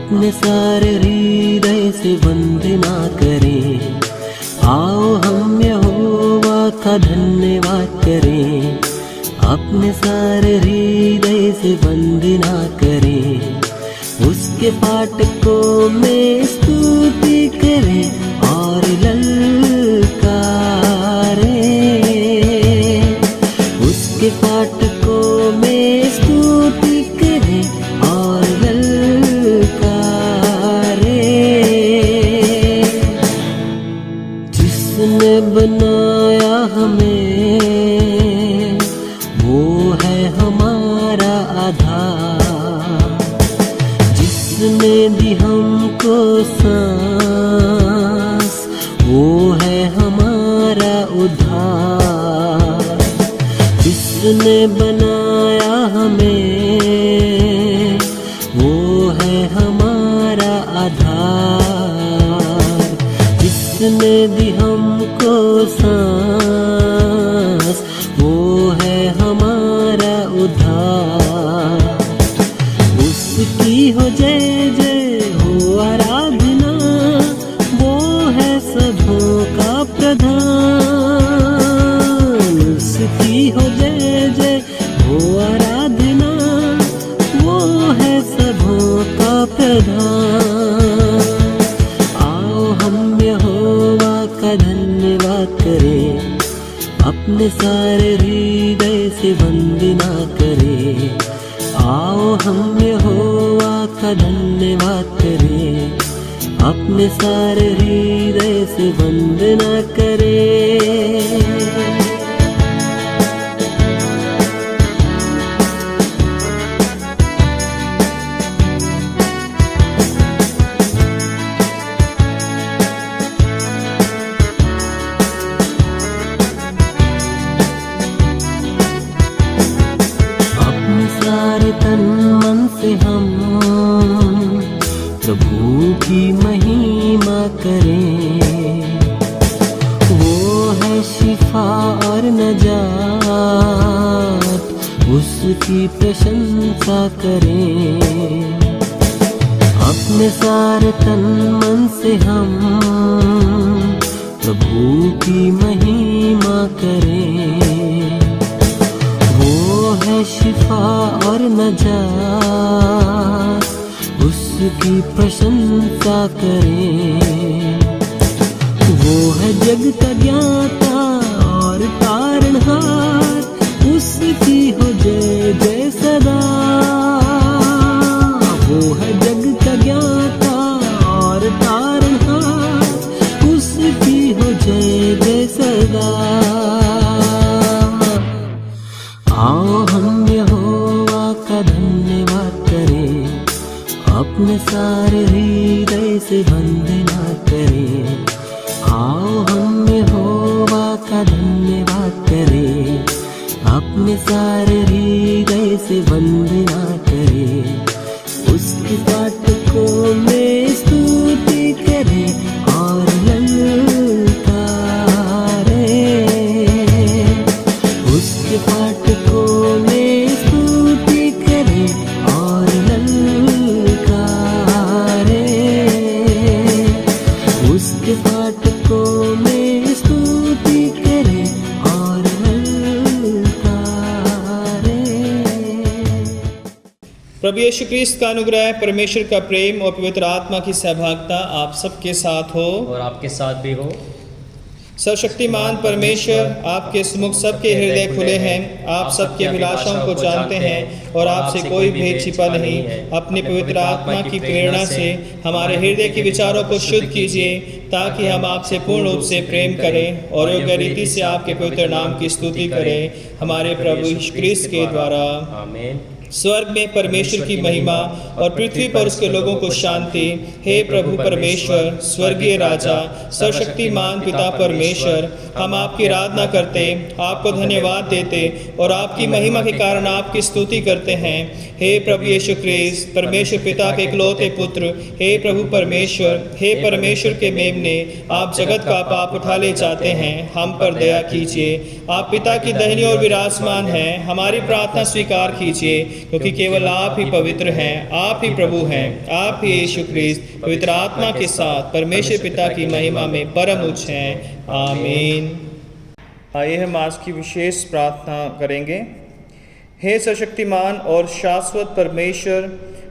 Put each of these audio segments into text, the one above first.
अपने सारे हृदय से वंदना करें। आओ हम यहोवा का धन्यवाद करें, अपने सारे हृदय से वंदना करें। उसके फाटकों में स्तुति करें और ललकारें, उसके फाटकों में स्तुति करें और ललकारें। जिसने बनाया हमें वो है हमारा आधार, जिसने दी हमको सांस वो है हमारा उद्धार। जिसने बनाया हमें वो है हमारा आधार, जिसने दी हमको सांस वो है हमारा उद्धार। उसकी हो जय जय हो आराधना, वो है सबों का प्रधान। उसकी हो जय जय हो आराधना, वो है सबों का प्रधान। आओ हम यहोवा का धन्यवाद करें, अपने सारे हृदय से वंदना करें। आओ हम यहोवा का धन्यवाद करें, अपने सारे हृदय से वंदना करें। सारे तन मन से हम प्रभु की महिमा करें। वो है शिफा और नजात, उसकी प्रशंसा करें। अपने सारे तन मन से हम प्रभु की महिमा करें। है शिफा और नजात, उसकी प्रशंसा करें। वो है जग का ज्ञाता और तारणहार, उसकी हो जय जय सदा। वो है जग का ज्ञाता और तारणहार, उसकी हो जय जय सदा। आओ हम यहोवा का धन्यवाद करें, अपने सारे हृदय से वंदना करें। आओ हम यहोवा का धन्यवाद करें, अपने सारे हृदय से वंदना करें। उसके फाटकों में स्तुति करें और ललकारें, उसके फाटकों में स्तुति करें और ललकारें, उसके फाटकों में स्तुति करें और ललकारें। प्रभु यीशु क्रिस्त का अनुग्रह, परमेश्वर का प्रेम और पवित्र आत्मा की सहभागिता आप सबके साथ हो और आपके साथ भी हो। सर्वशक्तिमान परमेश्वर, आपके सम्मुख सबके हृदय खुले हैं, आप सबकी अभिलाषाओं को जानते हैं और आपसे कोई भेद छिपा नहीं। अपनी पवित्र आत्मा की प्रेरणा से हमारे हृदय के विचारों को शुद्ध कीजिए, ताकि हम आपसे पूर्ण रूप से प्रेम करें और योग्य रीति से आपके पवित्र नाम की स्तुति करें, हमारे प्रभु यीशु क्रिस्त के द्वारा। आमीन। स्वर्ग में परमेश्वर की महिमा और पृथ्वी पर उसके लोगों को शांति। हे प्रभु परमेश्वर, स्वर्गीय राजा, सर्वशक्तिमान पिता परमेश्वर, हम आपकी आराधना करते, आपको धन्यवाद देते और आपकी महिमा के कारण आपकी स्तुति करते हैं। हे प्रभु यीशु क्रिस्त, परमेश्वर पिता के इकलौते पुत्र, हे प्रभु परमेश्वर, हे परमेश्वर के मेमने, आप जगत का पाप उठा ले जाते हैं, हम पर दया कीजिए। आप पिता की दाहिनी ओर विराजमान हैं, हमारी प्रार्थना स्वीकार कीजिए, क्योंकि केवल आप ही पवित्र हैं, आप ही प्रभु हैं, आप ही यीशु ख्रिस्त पवित्र आत्मा के साथ परमेश्वर पिता की महिमा में परम उच्च हैं। आमीन। आइए हम आज की विशेष प्रार्थना करेंगे। हे सर्वशक्तिमान और शाश्वत परमेश्वर,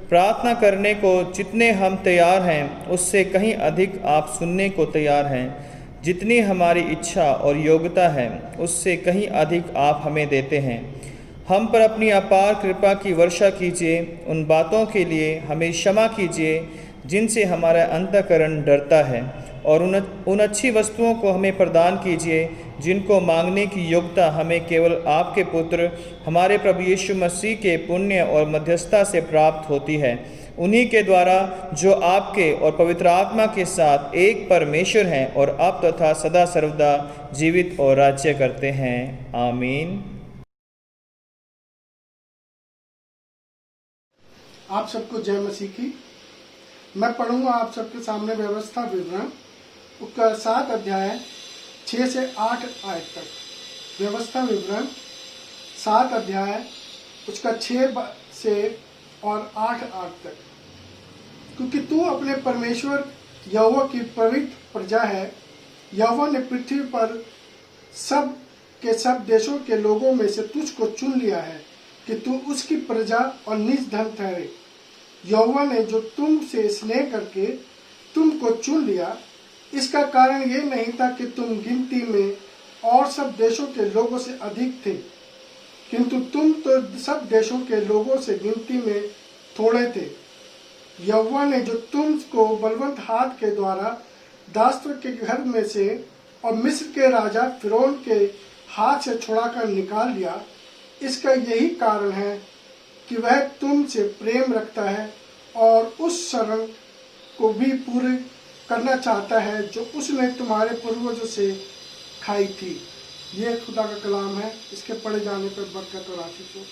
प्रार्थना करने को जितने हम तैयार हैं उससे कहीं अधिक आप सुनने को तैयार हैं। जितनी हमारी इच्छा और योग्यता है उससे कहीं अधिक आप हमें देते हैं। हम पर अपनी अपार कृपा की वर्षा कीजिए। उन बातों के लिए हमें क्षमा कीजिए जिनसे हमारा अंतःकरण डरता है, और उन अच्छी वस्तुओं को हमें प्रदान कीजिए जिनको मांगने की योग्यता हमें केवल आपके पुत्र हमारे प्रभु यीशु मसीह के पुण्य और मध्यस्थता से प्राप्त होती है। उन्हीं के द्वारा जो आपके और पवित्र आत्मा के साथ एक परमेश्वर हैं और अब तथा सदा सर्वदा जीवित और राज्य करते हैं। आमीन। आप सबको जय मसीह की। मैं पढ़ूंगा आप सबके सामने व्यवस्था विवरण उसका 7 अध्याय 6 से 8 आयत तक। व्यवस्था विवरण 7 अध्याय उसका 6 से और 8 आयत तक। क्योंकि तू अपने परमेश्वर यहोवा की पवित्र प्रजा है। यहोवा ने पृथ्वी पर सब के सब देशों के लोगों में से तुझको चुन लिया है कि तू उसकी प्रजा और निज धन ठहरे। यहोवा ने जो तुमसे स्नेह करके तुमको चुन लिया, इसका कारण ये नहीं था कि तुम गिनती में और सब देशों के लोगों से अधिक थे, किंतु तुम तो सब देशों के लोगों से गिनती में थोड़े थे। यहोवा ने जो तुमको बलवंत हाथ के द्वारा दासत्व के घर में से और मिस्र के राजा फिरौन के हाथ से छुड़ाकर निकाल लिया, इसका यही कारण है कि वह तुमसे प्रेम रखता है और उस शरण को भी पूरे करना चाहता है जो उसने तुम्हारे पूर्वजों से खाई थी। ये खुदा का कलाम है। इसके पढ़े जाने पर बरकत और आशीष हो।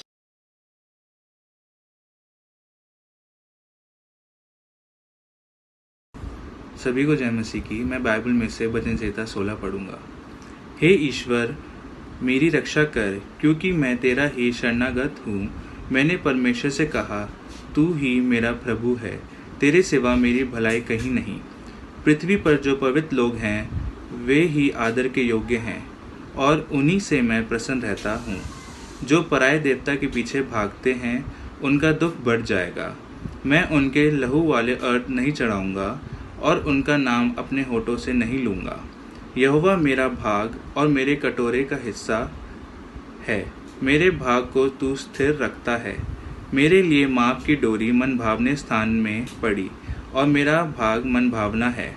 सभी को जय मसीह की। मैं बाइबल में से वचन संहिता 16 पढ़ूंगा। हे ईश्वर, मेरी रक्षा कर, क्योंकि मैं तेरा ही शरणागत हूँ। मैंने परमेश्वर से कहा, तू ही मेरा प्रभु है, तेरे सिवा मेरी भलाई कहीं नहीं। पृथ्वी पर जो पवित्र लोग हैं वे ही आदर के योग्य हैं, और उन्हीं से मैं प्रसन्न रहता हूँ। जो पराये देवता के पीछे भागते हैं उनका दुख बढ़ जाएगा। मैं उनके लहू वाले अर्थ नहीं चढ़ाऊँगा और उनका नाम अपने होठों से नहीं लूँगा। यहोवा मेरा भाग और मेरे कटोरे का हिस्सा है। मेरे भाग को तू स्थिर रखता है। मेरे लिए माप की डोरी मन भावने स्थान में पड़ी और मेरा भाग मन भावना है।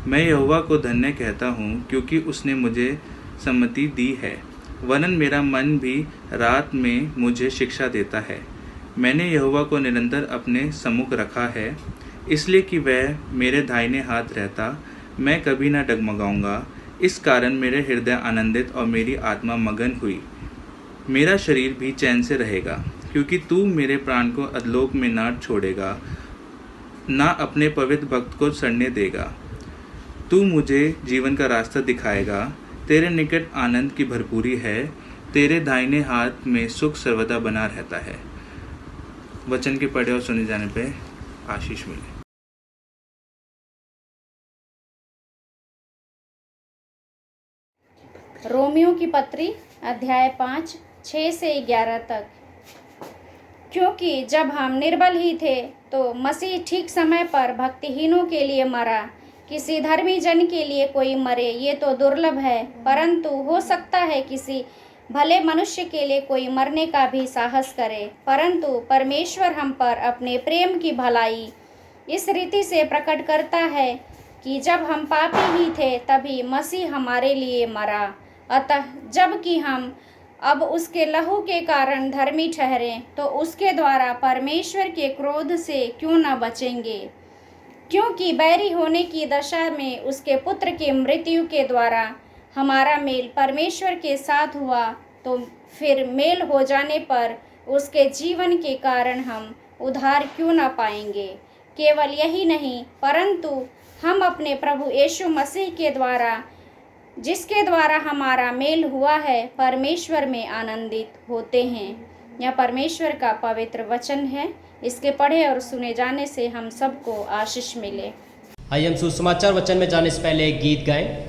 मैं यहोवा को धन्य कहता हूँ, क्योंकि उसने मुझे सम्मति दी है, वरन मेरा मन भी रात में मुझे शिक्षा देता है। मैंने यहोवा को निरंतर अपने सम्मुख रखा है, इसलिए कि वह मेरे दाहिने हाथ रहता। मैं कभी न डगमगाऊंगा। इस कारण मेरे हृदय आनंदित और मेरी आत्मा मगन हुई। मेरा शरीर भी चैन से रहेगा, क्योंकि तू मेरे प्राण को अधलोक में ना छोड़ेगा, ना अपने पवित्र भक्त को सड़ने देगा। तू मुझे जीवन का रास्ता दिखाएगा। तेरे निकट आनंद की भरपूरी है, तेरे दाहिने हाथ में सुख सर्वदा बना रहता है। वचन के पढ़े और सुने जाने पे आशीष मिले। रोमियो की पत्री अध्याय 5 6 से 11 तक। क्योंकि जब हम निर्बल ही थे तो मसीह ठीक समय पर भक्तिहीनों के लिए मरा। किसी धर्मी जन के लिए कोई मरे ये तो दुर्लभ है, परंतु हो सकता है किसी भले मनुष्य के लिए कोई मरने का भी साहस करे। परंतु परमेश्वर हम पर अपने प्रेम की भलाई इस रीति से प्रकट करता है कि जब हम पापी ही थे तभी मसीह हमारे लिए मरा। अतः जबकि हम अब उसके लहू के कारण धर्मी ठहरें तो उसके द्वारा परमेश्वर के क्रोध से क्यों न बचेंगे। क्योंकि बैरी होने की दशा में उसके पुत्र की मृत्यु के द्वारा हमारा मेल परमेश्वर के साथ हुआ, तो फिर मेल हो जाने पर उसके जीवन के कारण हम उद्धार क्यों न पाएंगे। केवल यही नहीं, परंतु हम अपने प्रभु यीशु मसीह के द्वारा, जिसके द्वारा हमारा मेल हुआ है, परमेश्वर में आनंदित होते हैं। यह परमेश्वर का पवित्र वचन है। इसके पढ़े और सुने जाने से हम सबको आशीष मिले। आइए हम सुसमाचार वचन में जाने से पहले एक गीत गाएं।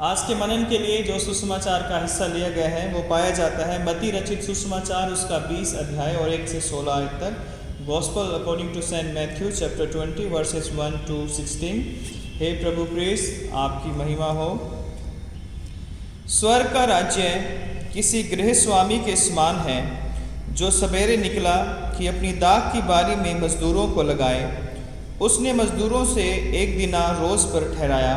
आज के मनन के लिए जो सुसमाचार का हिस्सा लिया गया है वो पाया जाता है मत्ती रचित सुसमाचार उसका 20 अध्याय और 1 से 16 आयत तक। Gospel according to Saint Matthew chapter 20 verses 1 to 16। हे प्रभु प्रेस आपकी महिमा हो। स्वर्ग का राज्य किसी गृह स्वामी के समान है जो सवेरे निकला कि अपनी दाख की बारी में मजदूरों को लगाए। उसने मजदूरों से 1 दिनार रोज पर ठहराया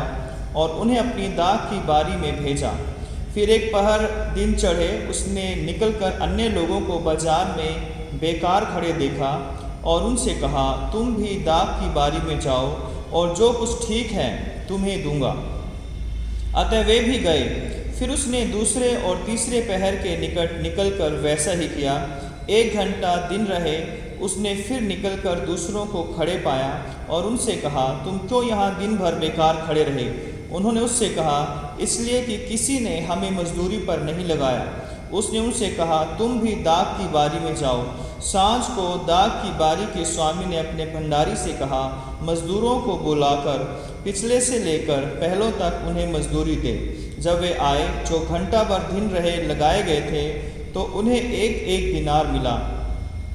और उन्हें अपनी दाख की बारी में भेजा। फिर एक पहर दिन चढ़े उसने निकलकर अन्य लोगों को बाजार में बेकार खड़े देखा और उनसे कहा, तुम भी दाख की बारी में जाओ और जो कुछ ठीक है तुम्हें दूंगा। अतः वे भी गए। फिर उसने दूसरे और तीसरे पहर के निकट निकलकर वैसा ही किया। 1 घंटा दिन रहे उसने फिर निकलकर दूसरों को खड़े पाया और उनसे कहा, तुम क्यों यहाँ दिन भर बेकार खड़े रहे? उन्होंने उससे कहा, इसलिए कि किसी ने हमें मजदूरी पर नहीं लगाया। उसने उनसे कहा, तुम भी दाख की बारी में जाओ। सांझ को दाख की बारी के स्वामी ने अपने भंडारी से कहा, मजदूरों को बुलाकर पिछले से लेकर पहलों तक उन्हें मजदूरी दे। जब वे आए जो घंटा भर दिन रहे लगाए गए थे तो उन्हें 1 दिनार मिला।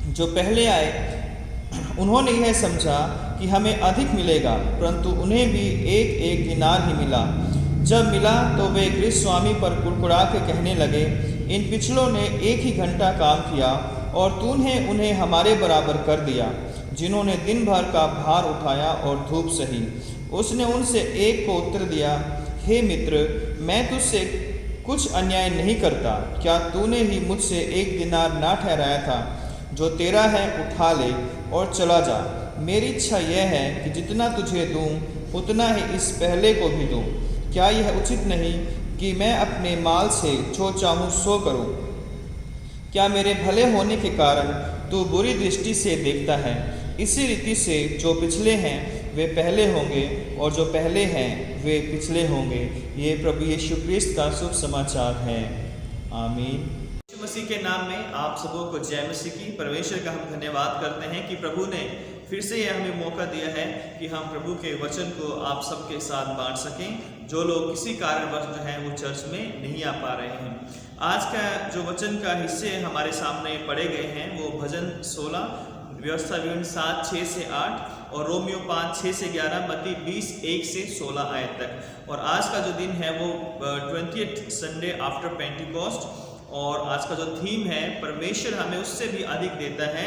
जो पहले आए उन्होंने यह समझा कि हमें अधिक मिलेगा, परंतु उन्हें भी 1 दिनार ही मिला। जब मिला तो वे गृह स्वामी पर कुड़कुड़ा के कहने लगे, इन पिछलों ने 1 ही घंटा काम किया और तूने उन्हें हमारे बराबर कर दिया, जिन्होंने दिन भर का भार उठाया और धूप सही। उसने उनसे एक को उत्तर दिया, हे मित्र, मैं तुझसे कुछ अन्याय नहीं करता। क्या तूने ही मुझसे 1 दिनार ना ठहराया था? जो तेरा है उठा ले और चला जा। मेरी इच्छा यह है कि जितना तुझे दूं उतना ही इस पहले को भी दूं। क्या यह उचित नहीं कि मैं अपने माल से जो चाहूँ सो करूँ? क्या मेरे भले होने के कारण तू बुरी दृष्टि से देखता है? इसी रीति से जो पिछले हैं वे पहले होंगे और जो पहले हैं वे पिछले होंगे। ये प्रभु यीशु क्रिस्त का शुभ समाचार है। आमीन। यीशु मसीह के नाम में आप सबों को जय मसीह की। परमेश्वर का हम धन्यवाद करते हैं कि प्रभु ने फिर से यह हमें मौका दिया है कि हम प्रभु के वचन को आप सबके साथ बांट सकें, जो लोग किसी कारणवश जो है वो चर्च में नहीं आ पा रहे हैं। आज का जो वचन का हिस्से हमारे सामने पढ़े गए हैं वो भजन 16, व्यवस्था विवरण 7 6 से 8 और रोमियो 5 6 से 11, मत्ती 20 1 से 16 आयत तक। और आज का जो दिन है वो 20th संडे आफ्टर पेंटिकॉस्ट, और आज का जो थीम है परमेश्वर हमें उससे भी अधिक देता है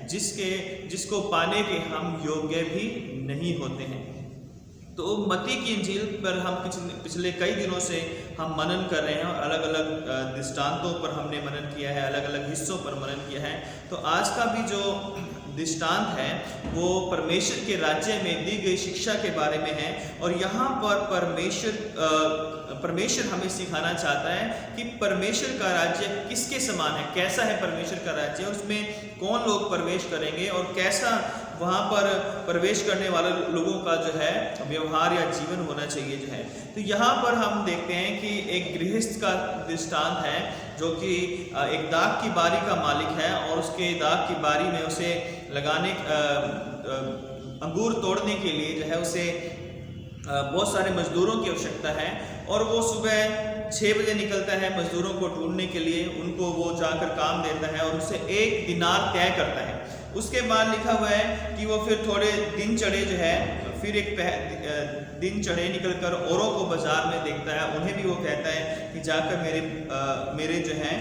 जिसको पाने के हम योग्य भी नहीं होते हैं। तो मत्ती की इंजील पर हम पिछले कई दिनों से हम मनन कर रहे हैं और अलग अलग दृष्टांतों पर हमने मनन किया है, अलग अलग हिस्सों पर मनन किया है। तो आज का भी जो दृष्टांत है वो परमेश्वर के राज्य में दी गई शिक्षा के बारे में है। और यहाँ पर परमेश्वर हमें सिखाना चाहता है कि परमेश्वर का राज्य किसके समान है, कैसा है परमेश्वर का राज्य, उसमें कौन लोग प्रवेश करेंगे और कैसा वहाँ पर प्रवेश करने वाले लोगों का जो है व्यवहार या जीवन होना चाहिए जो है। तो यहाँ पर हम देखते हैं कि एक गृहस्थ का दृष्टांत है जो कि एक दाख की बारी का मालिक है और उसके दाख की बारी में उसे लगाने अंगूर तोड़ने के लिए जो है उसे बहुत सारे मजदूरों की आवश्यकता है। और वो सुबह 6 बजे निकलता है मजदूरों को ढूंढने के लिए, उनको वो जाकर काम देता है और उसे 1 दिनार तय करता है। उसके बाद लिखा हुआ है कि वो फिर थोड़े दिन चढ़े जो है फिर एक दिन चढ़े निकल कर औरों को बाजार में देखता है, उन्हें भी वो कहता है कि जाकर मेरे जो है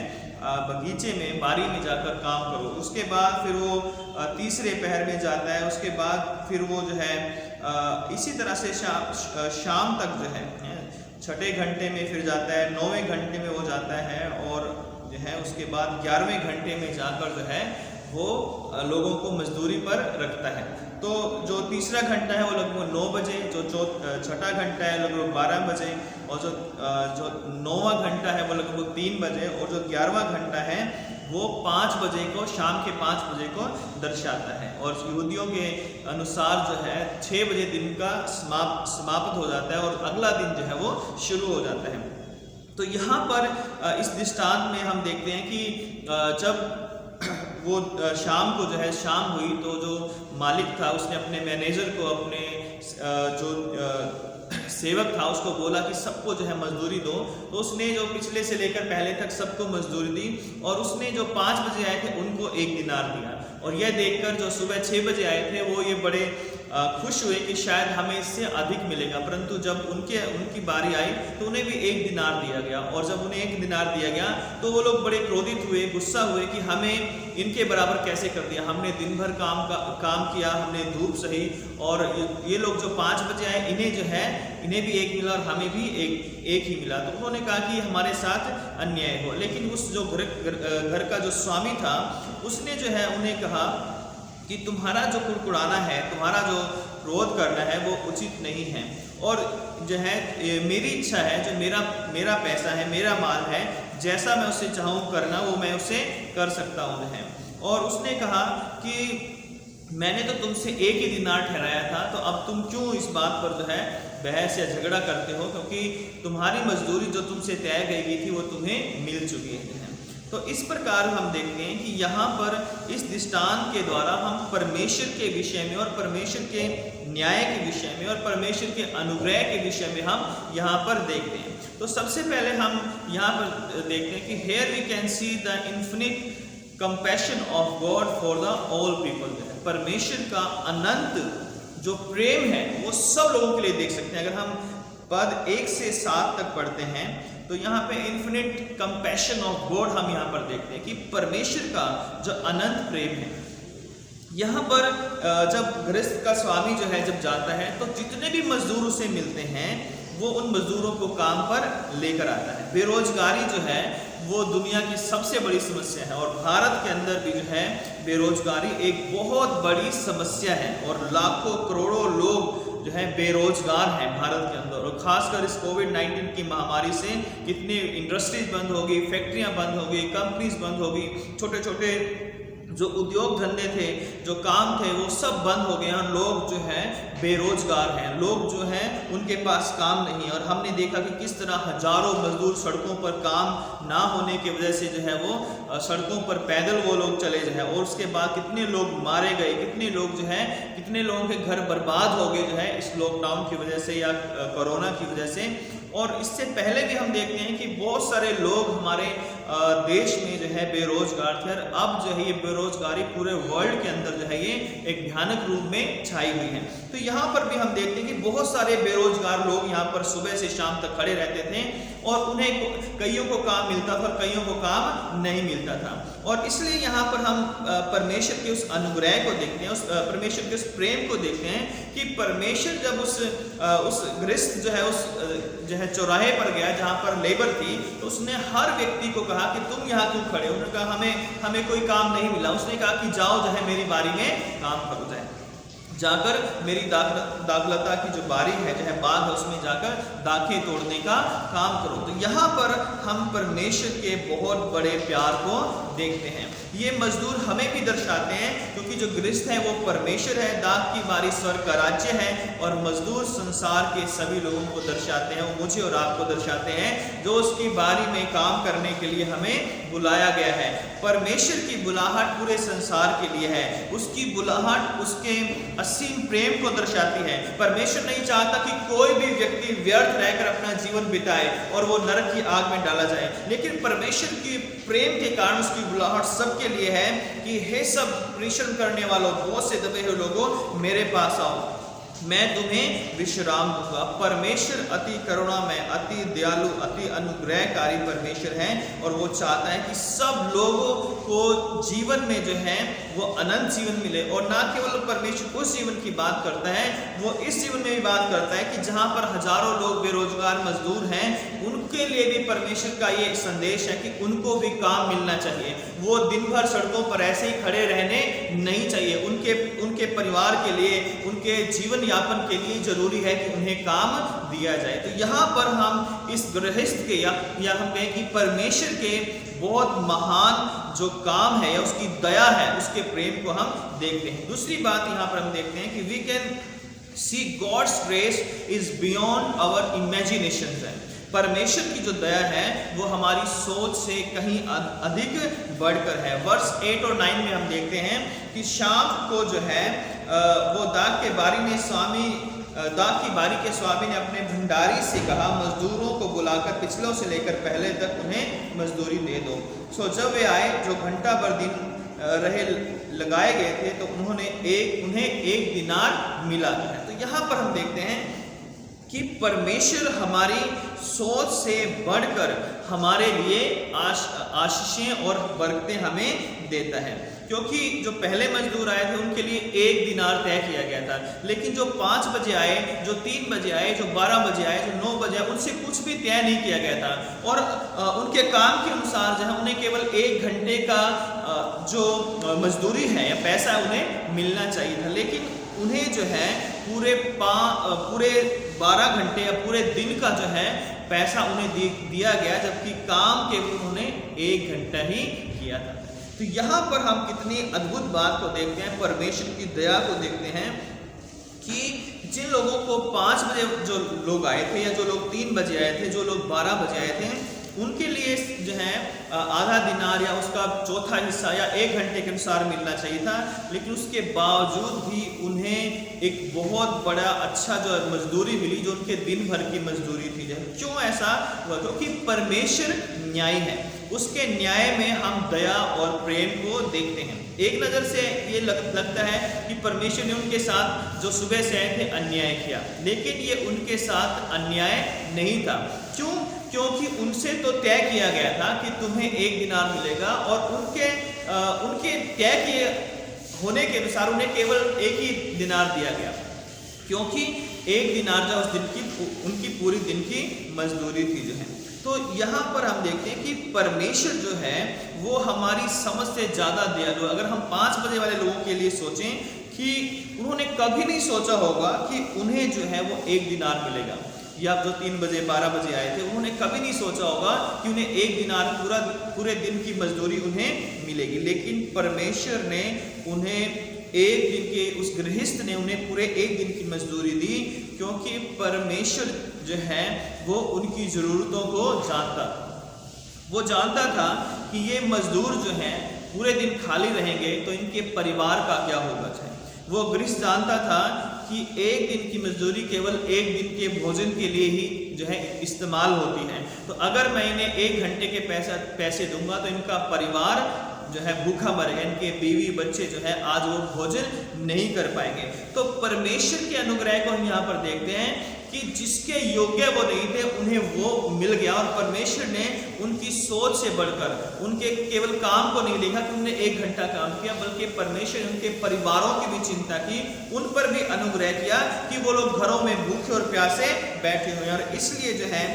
बगीचे में बारी में जाकर काम करो। उसके बाद फिर वो तीसरे पहर में जाता है, उसके बाद फिर वो जो है इसी तरह से शाम तक जो है 6ठे घंटे में फिर जाता है, 9वें घंटे में वो जाता है और जो है उसके बाद 11वें घंटे में जाकर जो है वो लोगों को मजदूरी पर रखता है। तो जो तीसरा घंटा है वो लगभग 9 बजे, जो छठा घंटा है लगभग 12 बजे और जो 9वां घंटा है वो लगभग 3 बजे और जो 11वां घंटा है वो 5 बजे को, शाम के 5 बजे को दर्शाता है। और यहूदियों के अनुसार जो है 6 बजे दिन का समाप्त हो जाता है और अगला दिन जो है वो शुरू हो जाता है। तो यहाँ पर इस दृष्टांत में हम देखते हैं कि जब वो शाम को जो है शाम हुई तो जो मालिक था उसने अपने मैनेजर को, अपने जो सेवक था उसको बोला कि सबको जो है मजदूरी दो। तो उसने जो पिछले से लेकर पहले तक सबको मजदूरी दी और उसने जो 5 बजे आए थे उनको 1 दिनार दिया। और यह देखकर जो सुबह 6 बजे आए थे वो ये बड़े खुश हुए कि शायद हमें इससे अधिक मिलेगा, परंतु जब उनकी बारी आई तो उन्हें भी 1 दिनार दिया गया। और जब उन्हें 1 दिनार दिया गया तो वो लोग बड़े क्रोधित हुए, गुस्सा हुए कि हमें इनके बराबर कैसे कर दिया, हमने दिन भर काम किया, हमने धूप सही और ये लोग जो 5 बजे आए इन्हें जो है इन्हें भी 1 मिला और हमें भी एक ही मिला। तो उन्होंने कहा कि हमारे साथ अन्याय हो। लेकिन उस जो घर का जो स्वामी था उसने जो है उन्हें कहा कि तुम्हारा जो कुड़कुड़ाना है, तुम्हारा जो क्रोध करना है वो उचित नहीं है। और जो है मेरी इच्छा है, जो मेरा पैसा है, मेरा माल है, जैसा मैं उसे चाहूँ करना वो मैं उसे कर सकता हूँ है। और उसने कहा कि मैंने तो तुमसे 1 ही दिनार ठहराया था, तो अब तुम क्यों इस बात पर जो है बहस या झगड़ा करते हो, क्योंकि तुम्हारी मजदूरी जो तुमसे तय गई थी वो तुम्हें मिल चुकी है। तो इस प्रकार हम देखते हैं कि यहाँ पर इस दृष्टांत के द्वारा हम परमेश्वर के विषय में और परमेश्वर के न्याय के विषय में और परमेश्वर के अनुग्रह के विषय में हम यहाँ पर देखते हैं। तो सबसे पहले हम यहाँ पर देखते हैं कि here we can see the infinite compassion of God for the all people। परमेश्वर का अनंत जो प्रेम है वो सब लोगों के लिए देख सकते हैं। अगर हम पद 1 से 7 तक पढ़ते हैं तो यहाँ पे इन्फिनिट कंपैशन ऑफ गॉड हम यहाँ पर देखते हैं कि परमेश्वर का जो अनंत प्रेम है। यहाँ पर जब गृहस्थ का स्वामी जो है जब जाता है तो जितने भी मजदूर उसे मिलते हैं वो उन मजदूरों को काम पर लेकर आता है। बेरोजगारी जो है वो दुनिया की सबसे बड़ी समस्या है और भारत के अंदर भी जो है बेरोजगारी एक बहुत बड़ी समस्या है और लाखों करोड़ों लोग जो है बेरोजगार हैं भारत के अंदर। और खासकर इस कोविड-19 की महामारी से कितनी इंडस्ट्रीज बंद हो गई, फैक्ट्रियां बंद हो गई, कंपनीज बंद हो गई, छोटे छोटे जो उद्योग धंधे थे, जो काम थे, वो सब बंद हो गए हैं। लोग जो है बेरोजगार हैं, लोग जो हैं उनके पास काम नहीं है। और हमने देखा कि किस तरह हजारों मजदूर सड़कों पर काम ना होने की वजह से जो है वो सड़कों पर पैदल वो लोग चले जो है, और उसके बाद कितने लोग मारे गए, कितने लोग जो है, कितने लोगों के घर बर्बाद हो गए जो है इस लॉकडाउन की वजह से या कोरोना की वजह से। और इससे पहले भी हम देखते हैं कि बहुत सारे लोग हमारे देश में जो है बेरोजगार थे, और अब जो है ये बेरोजगारी पूरे वर्ल्ड के अंदर जो है ये एक भयानक रूप में छाई हुई है। तो यहाँ पर भी हम देखते हैं कि बहुत सारे बेरोजगार लोग यहाँ पर सुबह से शाम तक खड़े रहते थे, और उन्हें कईयों को काम मिलता था, कईयों को काम नहीं मिलता था। और इसलिए यहाँ पर हम परमेश्वर के उस अनुग्रह को देखते हैं, उस परमेश्वर के उस प्रेम को देखते हैं कि परमेश्वर जब उस गृहस्थ जो है उस जो है चौराहे पर गया जहाँ पर लेबर थी, तो उसने हर व्यक्ति को कहा कि तुम यहाँ क्यों खड़े हो। उन्होंने कहा हमें कोई काम नहीं मिला। उसने कहा कि जाओ जो है मेरी बारी में काम करो, जाकर मेरी दाखलता की जो बारी है जो है बाग है उसमें जाकर दाखें तोड़ने का काम करो। तो यहाँ पर हम परमेश्वर के बहुत बड़े प्यार को देखते हैं। ये मजदूर हमें भी दर्शाते हैं, क्योंकि जो गृहस्थ है वो परमेश्वर है, दाख की बारी स्वर्ग का राज्य है, और मजदूर संसार के सभी लोगों को दर्शाते हैं। वो मुझे और आपको दर्शाते हैं जो उसकी बारी में काम करने के लिए हमें बुलाया गया है। परमेश्वर की बुलाहट पूरे संसार के लिए है, उसकी बुलाहट उसके असीम प्रेम को दर्शाती है। परमेश्वर नहीं चाहता कि कोई भी व्यक्ति व्यर्थ रहकर अपना जीवन बिताए और वो नरक की आग में डाला जाए, लेकिन परमेश्वर की प्रेम के कारण उसकी बुलाहट सबके लिए है कि हे सब परिश्रम करने वालों, बहुत से दबे हुए लोगों, मेरे पास आओ, मैं तुम्हें विश्राम दूंगा। परमेश्वर अति करुणामय, अति दयालु, अति अनुग्रहकारी परमेश्वर है, और वो चाहता है कि सब लोगों को जीवन में जो है वो अनंत जीवन मिले। और ना केवल परमेश्वर उस जीवन की बात करता है, वो इस जीवन में भी बात करता है कि जहाँ पर हजारों लोग बेरोजगार मजदूर हैं, उनके लिए भी परमेश्वर का ये संदेश है कि उनको भी काम मिलना चाहिए। वो दिन भर सड़कों पर ऐसे ही खड़े रहने नहीं चाहिए। उनके परिवार के लिए, उनके जीवन यापन के लिए जरूरी है कि उन्हें काम दिया जाए। तो यहाँ पर हम इस गृहस्थ के या हम कहें कि परमेश्वर के बहुत महान जो काम है या उसकी दया है, उसके प्रेम को हम देखते हैं। दूसरी बात यहाँ पर हम देखते हैं कि we can see God's grace is beyond our imagination है। परमेश्वर की जो दया है वो हमारी सोच से कहीं अधिक बढ़कर है। वर्ष 8 और 9 में हम देखते हैं कि शाम को जो है वो दाख की बारी के स्वामी ने अपने भंडारी से कहा, मजदूरों को बुलाकर पिछलों से लेकर पहले तक उन्हें मजदूरी दे दो। सो जब वे आए जो घंटा भर दिन लगाए गए थे, तो उन्हें एक दिनार मिला है। तो यहाँ पर हम देखते हैं कि परमेश्वर हमारी सोच से बढ़कर हमारे लिए आशीषें और बरकतें हमें देता है। क्योंकि जो पहले मजदूर आए थे उनके लिए 1 दिनार तय किया गया था, लेकिन जो 5 बजे आए, जो 3 बजे आए, जो 12 बजे आए, जो 9 बजे आए, उनसे कुछ भी तय नहीं किया गया था। और उनके काम के अनुसार जो है उन्हें केवल 1 घंटे का जो मजदूरी है या पैसा उन्हें मिलना चाहिए था, लेकिन उन्हें जो है पूरे 12 घंटे या पूरे दिन का जो है पैसा उन्हें दिया गया, जबकि काम केवल उन्होंने 1 घंटा ही किया था। तो यहाँ पर हम कितनी अद्भुत बात को देखते हैं, परमेश्वर की दया को देखते हैं कि जिन लोगों को 5 बजे जो लोग आए थे, या जो लोग 3 बजे आए थे, जो लोग 12 बजे आए थे, उनके लिए जो है आधा दिनार या उसका चौथा हिस्सा या 1 घंटे के अनुसार मिलना चाहिए था, लेकिन उसके बावजूद भी उन्हें एक बहुत बड़ा अच्छा जो मजदूरी मिली, जो उनके दिन भर की मजदूरी थी। क्यों ऐसा हुआ? क्योंकि परमेश्वर न्याय है, उसके न्याय में हम दया और प्रेम को देखते हैं। एक नज़र से ये लगता है कि परमेश्वर ने उनके साथ जो सुबह से आए थे अन्याय किया, लेकिन ये उनके साथ अन्याय नहीं था। क्यों? क्योंकि उनसे तो तय किया गया था कि तुम्हें 1 दिनार मिलेगा, और उनके तय किए होने के अनुसार उन्हें केवल 1 ही दिनार दिया गया, क्योंकि 1 दिनार जो उस दिन की उनकी पूरी दिन की मजदूरी थी जो है। तो यहाँ पर हम देखते हैं कि परमेश्वर जो है वो हमारी समझ से ज़्यादा दयालु। अगर हम 5 बजे वाले लोगों के लिए सोचें कि उन्होंने कभी नहीं सोचा होगा कि उन्हें जो है वो 1 दिनार मिलेगा, या जो 3 बजे 12 बजे आए थे, उन्होंने कभी नहीं सोचा होगा कि उन्हें 1 दिनार पूरे दिन की मजदूरी उन्हें मिलेगी। लेकिन परमेश्वर ने उन्हें एक दिन के, उस गृहस्थ ने उन्हें पूरे 1 दिन की मजदूरी दी, क्योंकि परमेश्वर जो है वो उनकी ज़रूरतों को जानता था। वो जानता था कि ये मजदूर जो हैं पूरे दिन खाली रहेंगे तो इनके परिवार का क्या होगा। वो गृहस्थ जानता था कि 1 दिन की मजदूरी केवल 1 दिन के भोजन के लिए ही जो है इस्तेमाल होती है। तो अगर मैं इन्हें 1 घंटे के पैसे दूंगा तो इनका परिवार जो है भूखा मरेगा, इनके बीवी बच्चे जो है आज वो भोजन नहीं कर पाएंगे। तो परमेश्वर के अनुग्रह को हम यहाँ पर देखते हैं कि जिसके योग्य वो नहीं थे उन्हें वो मिल गया, और परमेश्वर ने उनकी सोच से बढ़कर उनके केवल काम को नहीं देखा कि उन्होंने 1 घंटा काम किया, बल्कि परमेश्वर ने उनके परिवारों की भी चिंता की, उन पर भी अनुग्रह किया कि वो लोग घरों में भूखे और प्यासे बैठे हुए हैं। और इसलिए जो है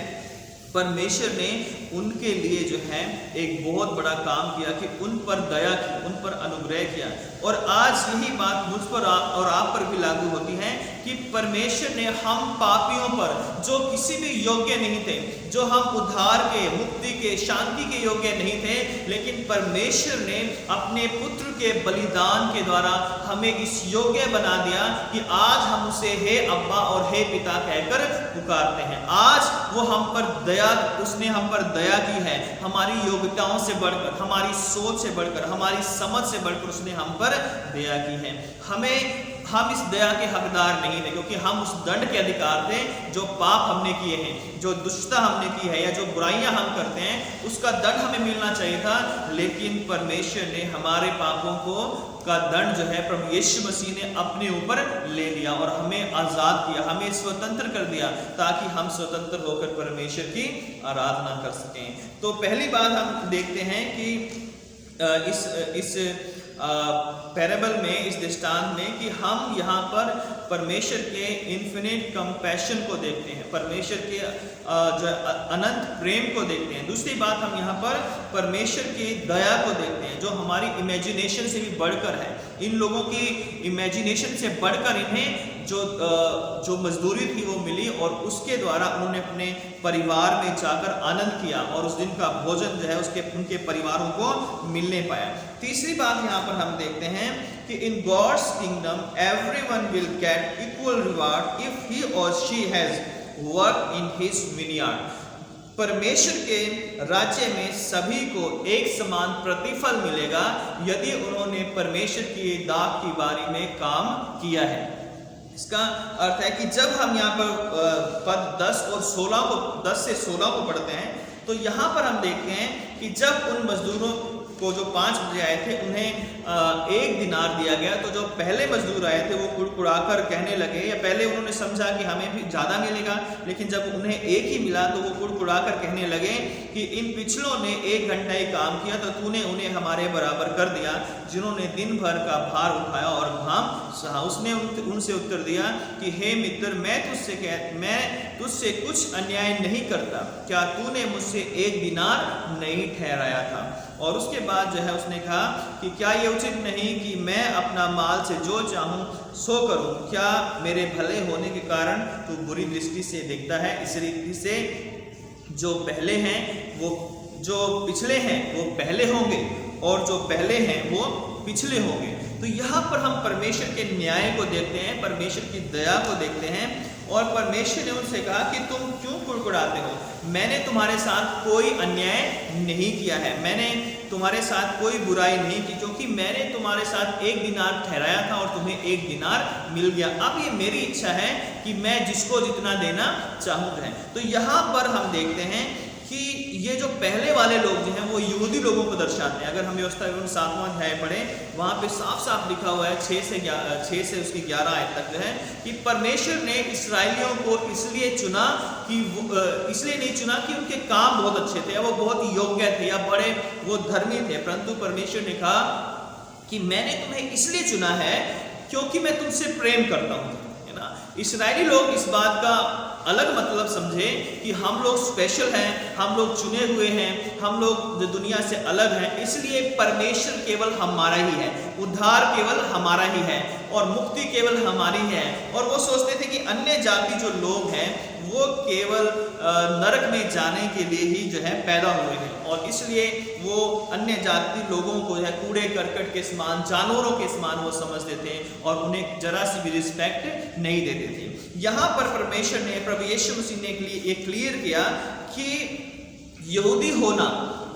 परमेश्वर ने उनके लिए जो है एक बहुत बड़ा काम किया कि उन पर दया की, उन पर अनुग्रह किया। और आज यही बात मुझ पर और आप पर भी लागू होती है कि परमेश्वर ने हम पापियों पर, जो किसी भी योग्य नहीं थे, जो हम उद्धार के, मुक्ति के, शांति के योग्य नहीं थे, लेकिन परमेश्वर ने अपने पुत्र के बलिदान के द्वारा हमें इस योग्य बना दिया कि आज हम उसे हे अब्बा और हे पिता कहकर पुकारते हैं। आज वो हम पर उसने हम पर दया की है, हमारी योग्यताओं से बढ़कर, हमारी सोच से बढ़कर, हमारी समझ से बढ़कर उसने हम पर दया की है। हम इस दया के हकदार नहीं थे, क्योंकि हम उस दंड के अधिकार थे जो पाप हमने किए हैं, जो दुष्टता हमने की है या जो बुराइयां हम करते हैं, उसका दंड हमें मिलना चाहिए था। लेकिन परमेश्वर ने हमारे पापों का दंड जो है प्रभु यीशु मसीह ने अपने ऊपर ले लिया और हमें आजाद किया, हमें स्वतंत्र कर दिया, ताकि हम स्वतंत्र होकर परमेश्वर की आराधना कर सकें। तो पहली बात हम देखते हैं कि इस पैराबल में, इस दृष्टांत में, कि हम यहाँ पर परमेश्वर के इन्फिनिट कंपैशन को देखते हैं, परमेश्वर के जो अनंत प्रेम को देखते हैं। दूसरी बात हम यहाँ पर परमेश्वर की दया को देखते हैं, जो हमारी इमेजिनेशन से भी बढ़कर है। इन लोगों की इमेजिनेशन से बढ़कर इन्हें जो मजदूरी थी वो मिली, और उसके द्वारा उन्होंने अपने परिवार में जाकर आनंद किया, और उस दिन का भोजन जो है उनके परिवारों को मिलने पाया। तीसरी बात यहाँ पर हम देखते हैं कि in God's kingdom everyone will get equal reward if he or she has work in his vineyard. परमेश्वर के राज्य में सभी को एक समान प्रतिफल मिलेगा यदि उन्होंने परमेश्वर की दाख की बारी में काम किया है। इसका अर्थ है कि जब हम यहाँ पर पद 10 से 16 को पढ़ते हैं, तो यहाँ पर हम देखते हैं कि जब उन मजदूरों को जो 5 बजे आए थे उन्हें 1 दिनार दिया गया, तो जो पहले मजदूर आए थे वो कुड़कुड़ाकर कहने लगे, या पहले उन्होंने समझा कि हमें भी ज़्यादा मिलेगा, लेकिन जब उन्हें 1 ही मिला तो वो कुड़कुड़ाकर कहने लगे कि इन पिछलों ने 1 घंटा ही काम किया, तो तूने उन्हें हमारे बराबर कर दिया, जिन्होंने दिन भर का भार उठाया और घाम सहा। उसने उनसे उत्तर दिया कि हे मित्र, मैं तुझसे कुछ अन्याय नहीं करता, क्या तूने मुझसे 1 दिनार नहीं ठहराया था? और उसके बाद जो है उसने कहा कि क्या ये उचित नहीं कि मैं अपना माल से जो चाहूँ सो करूँ? क्या मेरे भले होने के कारण तू बुरी दृष्टि से देखता है? इस रीति से जो पहले हैं वो, जो पिछले हैं वो पहले होंगे, और जो पहले हैं वो पिछले होंगे। तो यहाँ पर हम परमेश्वर के न्याय को देखते हैं, परमेश्वर की दया को देखते हैं। और परमेश्वर ने उनसे कहा कि तुम क्यों कुड़कुड़ाते हो? मैंने तुम्हारे साथ कोई अन्याय नहीं किया है, मैंने तुम्हारे साथ कोई बुराई नहीं की, क्योंकि मैंने तुम्हारे साथ 1 दिनार ठहराया था और तुम्हें 1 दिनार मिल गया। अब ये मेरी इच्छा है कि मैं जिसको जितना देना चाहूँगा। तो यहाँ पर हम देखते हैं कि ये जो पहले वाले लोग जो हैं वो यहूदी लोगों को दर्शाते हैं। अगर हम व्यवस्था एवं 7वां अध्याय पढ़ें, वहाँ पे साफ साफ लिखा हुआ है 6 से उसकी 11 आयत तक जो है कि परमेश्वर ने इस्राएलियों को इसलिए चुना कि इसलिए नहीं चुना कि उनके काम बहुत अच्छे थे या वो बहुत योग्य थे या बड़े वो धर्मी थे, परंतु परमेश्वर ने कहा कि मैंने तुम्हें इसलिए चुना है क्योंकि मैं तुमसे प्रेम करता हूँ, है ना। इस्राएली लोग इस बात का अलग मतलब समझे कि हम लोग स्पेशल हैं, हम लोग चुने हुए हैं, हम लोग दुनिया से अलग हैं, इसलिए परमेश्वर केवल हमारा ही है, उद्धार केवल हमारा ही है और मुक्ति केवल हमारी है। और वो सोचते थे कि अन्य जाति जो लोग हैं वो केवल नरक में जाने के लिए ही जो है पैदा हुए हैं, और इसलिए वो अन्य जाति लोगों को जो है कूड़े करकट के समान, जानवरों के समान वो समझते थे और उन्हें जरा सी भी रिस्पेक्ट नहीं देते थे। यहाँ पर परमेश्वर ने, प्रभु यीशु मसीह ने ये क्लियर किया कि यहूदी होना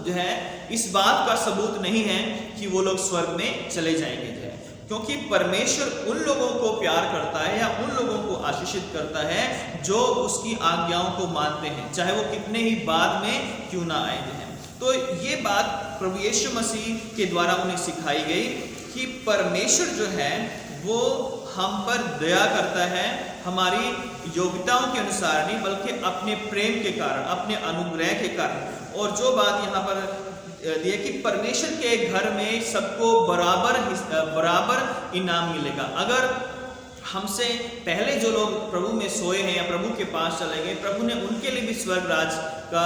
जो है इस बात का सबूत नहीं है कि वो लोग स्वर्ग में चले जाएंगे जो है, क्योंकि परमेश्वर उन लोगों को प्यार करता है या उन लोगों को आशीषित करता है जो उसकी आज्ञाओं को मानते हैं, चाहे वो कितने ही बाद में क्यों ना आए हैं। तो ये बात प्रभु यीशु मसीह के द्वारा उन्हें सिखाई गई कि परमेश्वर जो है वो हम पर दया करता है, हमारी योग्यताओं के अनुसार नहीं बल्कि अपने प्रेम के कारण, अपने अनुग्रह के कारण। और जो बात यहाँ पर दिया कि परमेश्वर के घर में सबको बराबर इनाम मिलेगा। अगर हमसे पहले जो लोग प्रभु में सोए हैं या प्रभु के पास चले गए, प्रभु ने उनके लिए भी स्वर्ग राज का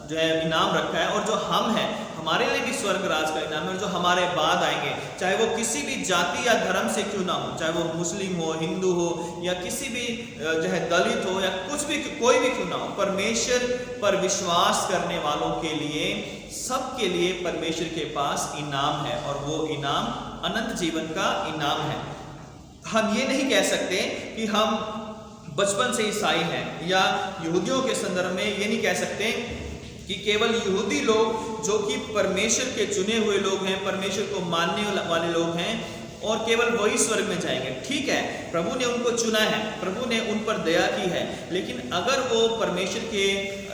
जो है इनाम रखा है, और जो हम हैं हमारे लिए भी स्वर्ग राज का इनाम है। और जो हमारे बाद आएंगे, चाहे वो किसी भी जाति या धर्म से क्यों ना हो, चाहे वो मुस्लिम हो, हिंदू हो या किसी भी जो है दलित हो या कुछ भी, कोई भी क्यों ना हो, परमेश्वर पर विश्वास करने वालों के लिए, सबके लिए परमेश्वर के पास इनाम है, और वो इनाम अनंत जीवन का इनाम है। हम ये नहीं कह सकते कि हम बचपन से ईसाई हैं, या यहूदियों के संदर्भ में ये नहीं कह सकते कि केवल यहूदी लोग जो कि परमेश्वर के चुने हुए लोग हैं, परमेश्वर को मानने वाले लोग हैं, और केवल वही स्वर्ग में जाएंगे। ठीक है, प्रभु ने उनको चुना है, प्रभु ने उन पर दया की है, लेकिन अगर वो परमेश्वर के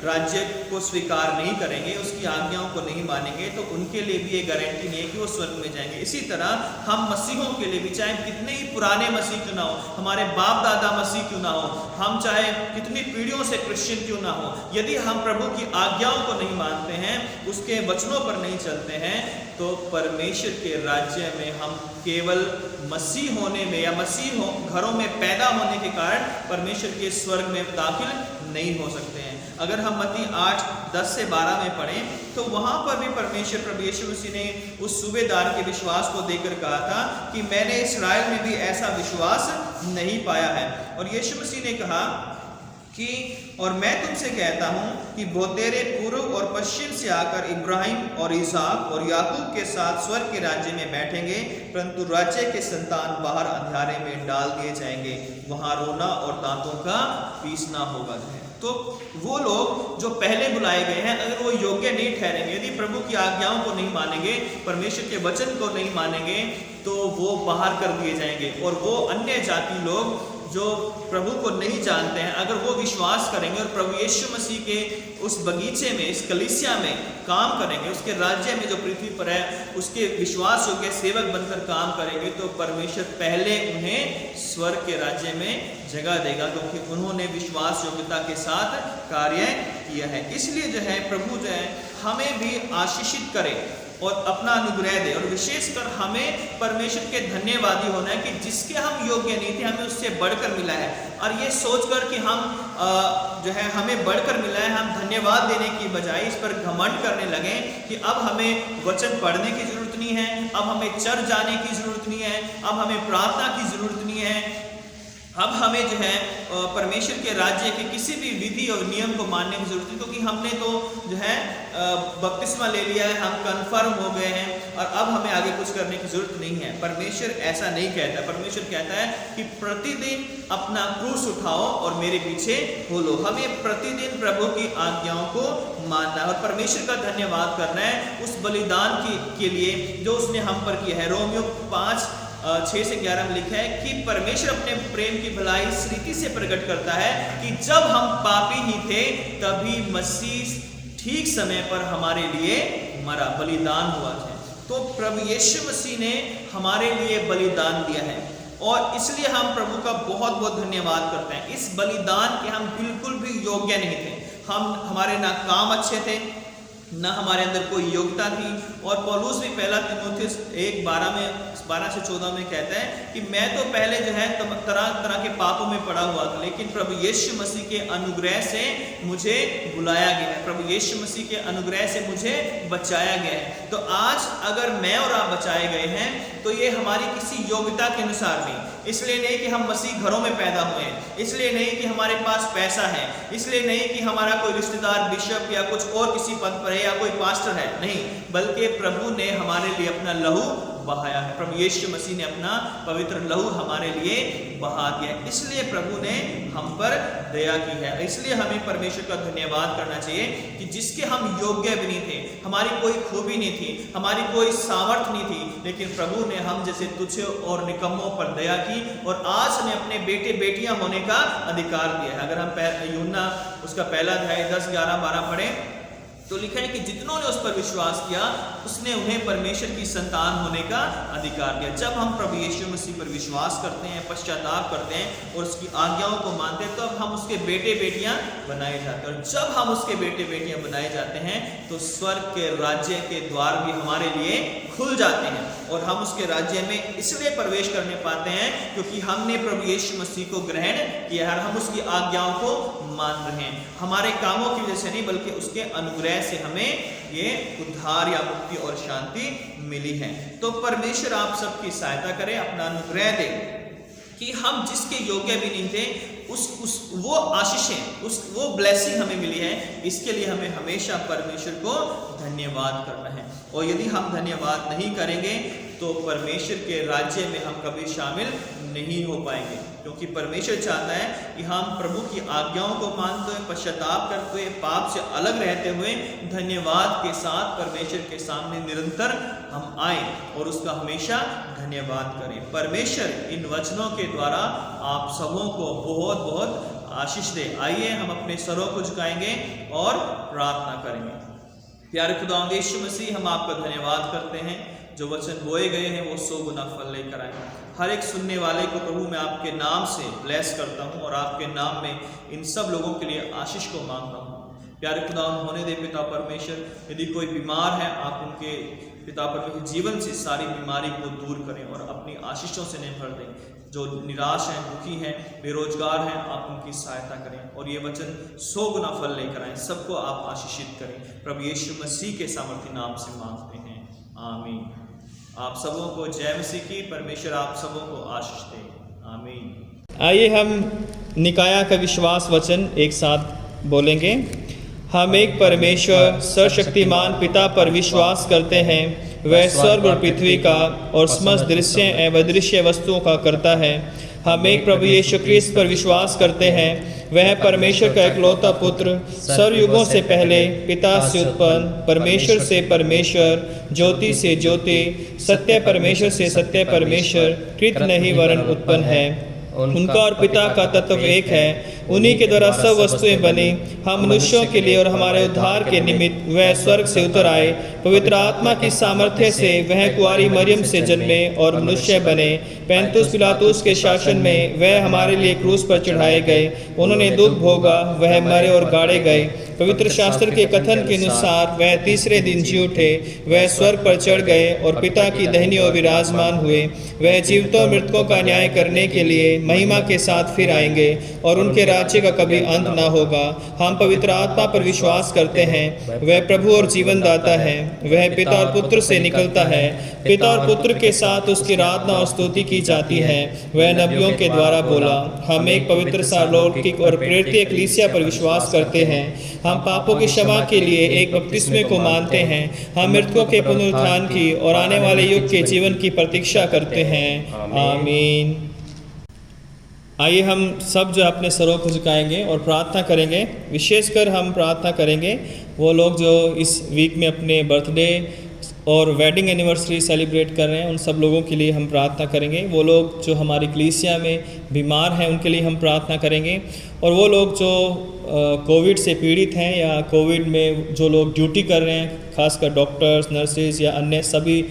राज्य को स्वीकार नहीं करेंगे, उसकी आज्ञाओं को नहीं मानेंगे, तो उनके लिए भी ये गारंटी नहीं है कि वो स्वर्ग में जाएंगे। इसी तरह हम मसीहों के लिए भी, चाहे कितने ही पुराने मसीह क्यों ना हो, हमारे बाप दादा मसीह क्यों ना हो, हम चाहे कितनी पीढ़ियों से क्रिश्चियन क्यों ना हो, यदि हम प्रभु की आज्ञाओं को नहीं मानते हैं, उसके वचनों पर नहीं चलते हैं, तो परमेश्वर के राज्य में हम केवल मसीह होने में या मसीह घरों में पैदा होने के कारण परमेश्वर के स्वर्ग में दाखिल नहीं हो सकते हैं। अगर हम मत्ती 8:10-12 में पढ़ें तो वहां पर भी परमेश्वर प्रभु यीशु मसीह ने उस सूबेदार के विश्वास को देखकर कहा था कि मैंने इस्राएल में भी ऐसा विश्वास नहीं पाया है। और यीशु मसीह ने कहा कि और मैं तुमसे कहता हूं कि वो तेरे पूर्व और पश्चिम से आकर इब्राहिम और इसहाक और याकूब के साथ स्वर्ग के राज्य में बैठेंगे, परंतु राज्य के संतान बाहर अंधियारे में डाल दिए जाएंगे, वहां रोना और दांतों का पीसना होगा। तो वो लोग जो पहले बुलाए गए हैं, अगर वो योग्य नहीं ठहरेंगे, यदि प्रभु की आज्ञाओं को नहीं मानेंगे, परमेश्वर के वचन को नहीं मानेंगे, तो वो बाहर कर दिए जाएंगे। और वो अन्य जाति लोग जो प्रभु को नहीं जानते हैं, अगर वो विश्वास करेंगे और प्रभु यीशु मसीह के उस बगीचे में, इस कलीसिया में काम करेंगे, उसके राज्य में जो पृथ्वी पर है उसके विश्वास योग्य सेवक बनकर काम करेंगे, तो परमेश्वर पहले उन्हें स्वर्ग के राज्य में जगह देगा, क्योंकि उन्होंने विश्वास योग्यता के साथ कार्य किया है। इसलिए जो है प्रभु जो है हमें भी आशीषित करे और अपना अनुग्रह दे, और विशेषकर हमें परमेश्वर के धन्यवादी होना है कि जिसके हम योग्य नहीं थे हमें उससे बढ़कर मिला है। और ये सोचकर कि हम जो है हमें बढ़कर मिला है, हम धन्यवाद देने की बजाय इस पर घमंड करने लगे कि अब हमें वचन पढ़ने की जरूरत नहीं है, अब हमें चर्च जाने की जरूरत नहीं है, अब हमें प्रार्थना की जरूरत नहीं है, अब हमें जो है परमेश्वर के राज्य के किसी भी विधि और नियम को मानने की जरूरत है, क्योंकि हमने तो जो है बपतिस्मा ले लिया है, हम कन्फर्म हो गए हैं और अब हमें आगे कुछ करने की जरूरत नहीं है। परमेश्वर ऐसा नहीं कहता। परमेश्वर कहता है कि प्रतिदिन अपना क्रूस उठाओ और मेरे पीछे हो लो। हमें प्रतिदिन प्रभु की आज्ञाओं को मानना है और परमेश्वर का धन्यवाद करना है उस बलिदान के लिए जो उसने हम पर किया है। रोमियो 5:6-11 में लिखा है कि परमेश्वर अपने प्रेम की भलाई इस रीति से प्रकट करता है कि जब हम पापी ही थे तभी मसीह ठीक समय पर हमारे लिए मरा, बलिदान हुआ है। तो प्रभु यीशु मसीह ने हमारे लिए बलिदान दिया है और इसलिए हम प्रभु का बहुत बहुत धन्यवाद करते हैं। इस बलिदान के हम बिल्कुल भी योग्य नहीं थे। हमारे ना काम अच्छे थे, न हमारे अंदर कोई योग्यता थी। और पौलुस भी पहला तीमुथियुस 1:12 से 14 में कहता है कि मैं तो पहले जो है तरह तरह के पापों में पड़ा हुआ था, लेकिन प्रभु यीशु मसीह के अनुग्रह से मुझे बुलाया गया है, प्रभु यीशु मसीह के अनुग्रह से मुझे बचाया गया है। तो आज अगर मैं और आप बचाए गए हैं तो ये हमारी किसी योग्यता के अनुसार नहीं, इसलिए नहीं कि हम मसीह घरों में पैदा हुए हैं, इसलिए नहीं कि हमारे पास पैसा है, इसलिए नहीं कि हमारा कोई रिश्तेदार बिशप या कुछ और किसी पद पर है या कोई पास्टर है, नहीं, बल्कि प्रभु ने हमारे लिए अपना लहू बहाया है। प्रभु यीशु मसीह ने अपना पवित्र लहू हमारे लिए बहा दिया है, इसलिए प्रभु ने हम पर दया की है। इसलिए हमें परमेश्वर का धन्यवाद करना चाहिए कि जिसके हम योग्य भी नहीं थे, हमारी कोई खूबी नहीं थी, हमारी कोई सामर्थ्य नहीं थी, लेकिन प्रभु ने हम जैसे तुच्छ और निकम्मों पर दया की और आज हमें अपने बेटे बेटियां होने का अधिकार दिया है। अगर हम यूहन्ना उसका पहला अध्याय 10, 11, 12 पढ़ें तो लिखा है कि जितनों ने उस पर विश्वास किया उसने उन्हें परमेश्वर की संतान होने का अधिकार दिया। जब हम प्रभु यीशु मसीह पर विश्वास करते हैं, पश्चाताप करते हैं और उसकी आज्ञाओं को मानते हैं, तो अब हम उसके बेटे बेटियां बनाए जाते हैं। और जब हम उसके बेटे बेटियां बनाए जाते हैं तो स्वर्ग के राज्य के द्वार भी हमारे लिए खुल जाते हैं और हम उसके राज्य में इसलिए प्रवेश करने पाते हैं क्योंकि हमने प्रभु यीशु मसीह को ग्रहण किया है, हम उसकी आज्ञाओं को मान रहे हैं। हमारे कामों की वजह से नहीं बल्कि उसके अनुग्रह से हमें ये उद्धार या मुक्ति और शांति मिली है। तो परमेश्वर आप सबकी सहायता करे, अपना अनुग्रह दे कि हम जिसके योग्य भी नहीं थे वो आशीषें वो ब्लेसिंग हमें मिली है, इसके लिए हमें हमेशा परमेश्वर को धन्यवाद करना है। और यदि हम धन्यवाद नहीं करेंगे तो परमेश्वर के राज्य में हम कभी शामिल नहीं हो पाएंगे, क्योंकि परमेश्वर चाहता है कि हम प्रभु की आज्ञाओं को मानते हुए, पश्चाताप करते हुए, पाप से अलग रहते हुए धन्यवाद के साथ परमेश्वर के सामने निरंतर हम आए और उसका हमेशा धन्यवाद करें। परमेश्वर इन वचनों के द्वारा आप सबों को बहुत बहुत आशीष दे। आइए हम अपने सरों को झुकाएंगे और प्रार्थना करेंगे। प्यारे खुदावंद यीशु मसीह, हम आपका धन्यवाद करते हैं, जो वचन बोए गए हैं वो 100 गुना फल लेकर आए। हर एक सुनने वाले को प्रभु मैं आपके नाम से ब्लेस करता हूँ और आपके नाम में इन सब लोगों के लिए आशीष को मांगता हूँ। प्यारे खुदावंद होने दे पिता परमेश्वर, यदि कोई बीमार है आप उनके पिता परमेश्वर जीवन से सारी बीमारी को दूर करें और अपनी आशीषों से नहीं भर दें। जो निराश हैं, दुखी हैं, बेरोजगार हैं, आप उनकी सहायता करें और ये वचन 100 गुना फल लेकर आए। सबको आप आशीषित करें, प्रभु यीशु मसीह के सामर्थी नाम से मांगते हैं, आमीन। आप सबों को जय मसीह की। परमेश्वर आप सबों को आशीष दे, आमीन। आइए हम निकाया का विश्वास वचन एक साथ बोलेंगे। हम एक परमेश्वर सर्वशक्तिमान पिता पर विश्वास करते हैं, वह स्वर्ग और पृथ्वी का और समस्त दृश्य एवं अदृश्य वस्तुओं का करता है। हम एक प्रभु यीशु ख्रीस्त पर विश्वास करते हैं, वह परमेश्वर का एकलौता पुत्र, सर्वयुगों से पहले पिता से उत्पन्न, परमेश्वर से परमेश्वर, ज्योति से ज्योति, सत्य परमेश्वर से सत्य परमेश्वर, कृत नहीं वरन उत्पन्न है। उनका और पिता का तत्व एक है, उन्हीं के द्वारा सब वस्तुएं बनी। हम मनुष्यों के लिए और हमारे उद्धार के निमित्त वह स्वर्ग से उतर आए। पवित्र आत्मा की सामर्थ्य से वह कुंवारी मरियम से जन्मे और मनुष्य बने। पैंतुस पिलातुस के शासन में वह हमारे लिए क्रूस पर चढ़ाए गए। उन्होंने दुख भोगा, वह मरे और गाड़े गए। पवित्र शास्त्र के कथन के अनुसार वह तीसरे दिन जी उठे, वह स्वर्ग पर चढ़ गए और पिता की दाहिनी ओर विराजमान हुए। वह जीवितों मृतकों का न्याय करने के लिए महिमा के साथ फिर आएंगे और उनके राज्य का कभी अंत ना होगा। हम पवित्र आत्मा पर विश्वास करते हैं, वह प्रभु और जीवन दाता है। वह पिता और पुत्र से निकलता है, पिता और पुत्र के साथ उसकी आराधना और स्तुति की जाती है। वह नबियों के द्वारा बोला। हम एक पवित्र सार्वलौकिक और प्रेरित कलीसिया पर विश्वास करते हैं। हम पापों की क्षमा के लिए एक बपतिस्मे को मानते हैं। हम मृतकों के पुनरुत्थान की और आने वाले युग के जीवन की प्रतीक्षा करते हैं, आमीन। आइए हम सब जो अपने सरों को झुकाएंगे और प्रार्थना करेंगे। विशेषकर हम प्रार्थना करेंगे वो लोग जो इस वीक में अपने बर्थडे और वेडिंग एनिवर्सरी सेलिब्रेट कर रहे हैं, उन सब लोगों के लिए हम प्रार्थना करेंगे। वो लोग जो हमारी कलीसिया में बीमार हैं उनके लिए हम प्रार्थना करेंगे। और वो लोग जो कोविड से पीड़ित हैं या कोविड में जो लोग ड्यूटी कर रहे हैं, खासकर डॉक्टर्स, नर्सेज या अन्य सभी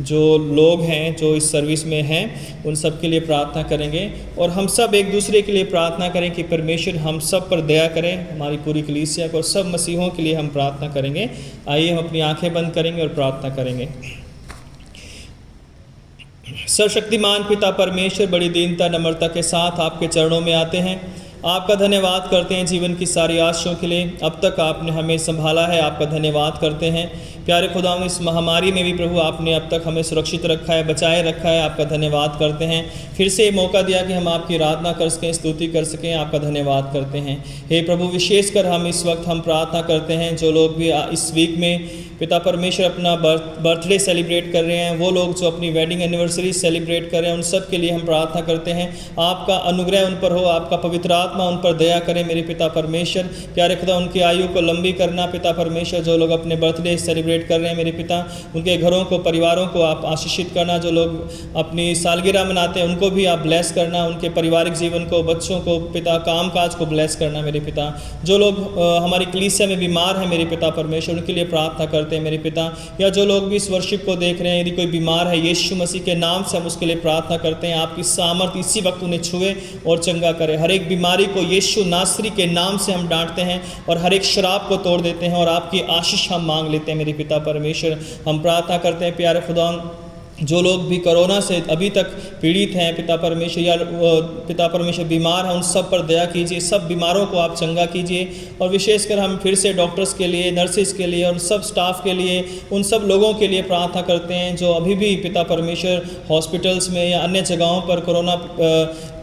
जो लोग हैं जो इस सर्विस में हैं उन सब के लिए प्रार्थना करेंगे और हम सब एक दूसरे के लिए प्रार्थना करें कि परमेश्वर हम सब पर दया करें, हमारी पूरी कलीसिया को और सब मसीहों के लिए हम प्रार्थना करेंगे। आइए हम अपनी आंखें बंद करेंगे और प्रार्थना करेंगे। सर्वशक्तिमान पिता परमेश्वर, बड़ी दीनता नम्रता के साथ आपके चरणों में आते हैं, आपका धन्यवाद करते हैं जीवन की सारी आशाओं के लिए। अब तक आपने हमें संभाला है, आपका धन्यवाद करते हैं। प्यारे खुदा, इस महामारी में भी प्रभु आपने अब तक हमें सुरक्षित रखा है, बचाए रखा है, आपका धन्यवाद करते हैं। फिर से ये मौका दिया कि हम आपकी आराधना कर सकें, स्तुति कर सकें, आपका धन्यवाद करते हैं। हे प्रभु, विशेषकर हम इस वक्त हम प्रार्थना करते हैं जो लोग भी इस वीक में पिता परमेश्वर अपना बर्थडे सेलिब्रेट कर रहे हैं, वो लोग जो अपनी वेडिंग एनिवर्सरी सेलिब्रेट कर रहे हैं, उन सब के लिए हम प्रार्थना करते हैं। आपका अनुग्रह उन पर हो, आपका पवित्र आत्मा उन पर दया करें मेरे पिता परमेश्वर। प्यारे खुदा, उनकी आयु को लंबी करना पिता परमेश्वर। जो लोग अपने बर्थडे सेलिब्रेट कर रहे हैं मेरे पिता, उनके घरों को, परिवारों को आप आशीषित करना। जो लोग अपनी सालगिरह मनाते हैं उनको भी आप ब्लेस करना, उनके पारिवारिक जीवन को, बच्चों को पिता, काम काज को ब्लेस करना मेरे पिता। जो लोग हमारी कलीसिया में बीमार हैं मेरे पिता परमेश्वर, उनके लिए प्रार्थना करते हैं मेरे पिता। या जो लोग भी इस वर्शिप को देख रहे हैं, यदि कोई बीमार है, यीशु मसीह के नाम से हम उसके लिए प्रार्थना करते हैं, आपकी सामर्थ इसी वक्त उन्हें छुए और चंगा करे। हर एक बीमारी को यीशु नासरी के नाम से हम डांटते हैं और हर एक शराब को तोड़ देते हैं और आपकी आशीष हम मांग लेते हैं मेरे पिता परमेश्वर। हम प्रार्थना करते हैं प्यारे खुदा, जो लोग भी कोरोना से अभी तक पीड़ित हैं पिता परमेश्वर, या पिता परमेश्वर बीमार हैं, उन सब पर दया कीजिए, सब बीमारों को आप चंगा कीजिए। और विशेषकर हम फिर से डॉक्टर्स के लिए, नर्सिस के लिए और सब स्टाफ के लिए, उन सब लोगों के लिए प्रार्थना करते हैं जो अभी भी पिता परमेश्वर हॉस्पिटल्स में या अन्य जगहों पर कोरोना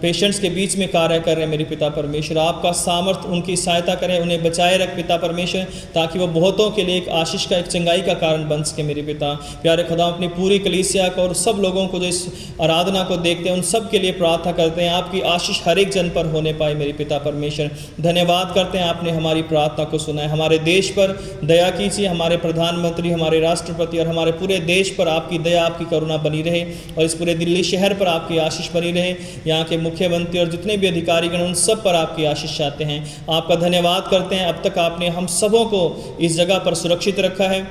पेशेंट्स के बीच में कार्य कर रहे हैं मेरे पिता परमेश्वर। आपका सामर्थ्य उनकी सहायता करें, उन्हें बचाए रख पिता परमेश्वर, ताकि वो बहुतों के लिए एक आशीष का, एक चंगाई का कारण बन सके मेरे पिता। प्यारे खुदा, अपनी पूरी कलीसिया को और सब लोगों को जो इस आराधना को देखते हैं उन सब के लिए प्रार्थना करते हैं, आपकी आशीष हर एक जन पर होने पाए मेरे पिता परमेश्वर। धन्यवाद करते हैं, आपने हमारी प्रार्थना को सुना है। हमारे देश पर दया कीजिए, हमारे प्रधानमंत्री, हमारे राष्ट्रपति और हमारे पूरे देश पर आपकी दया, आपकी करुणा बनी रहे और इस पूरे दिल्ली शहर पर आपकी आशीष बनी रहे। यहाँ के मुख्यमंत्री और जितने भी अधिकारीगण उन सब पर आपकी आशीष चाहते हैं। आपका धन्यवाद करते हैं, अब तक आपने हम सबों को इस जगह पर सुरक्षित रखा है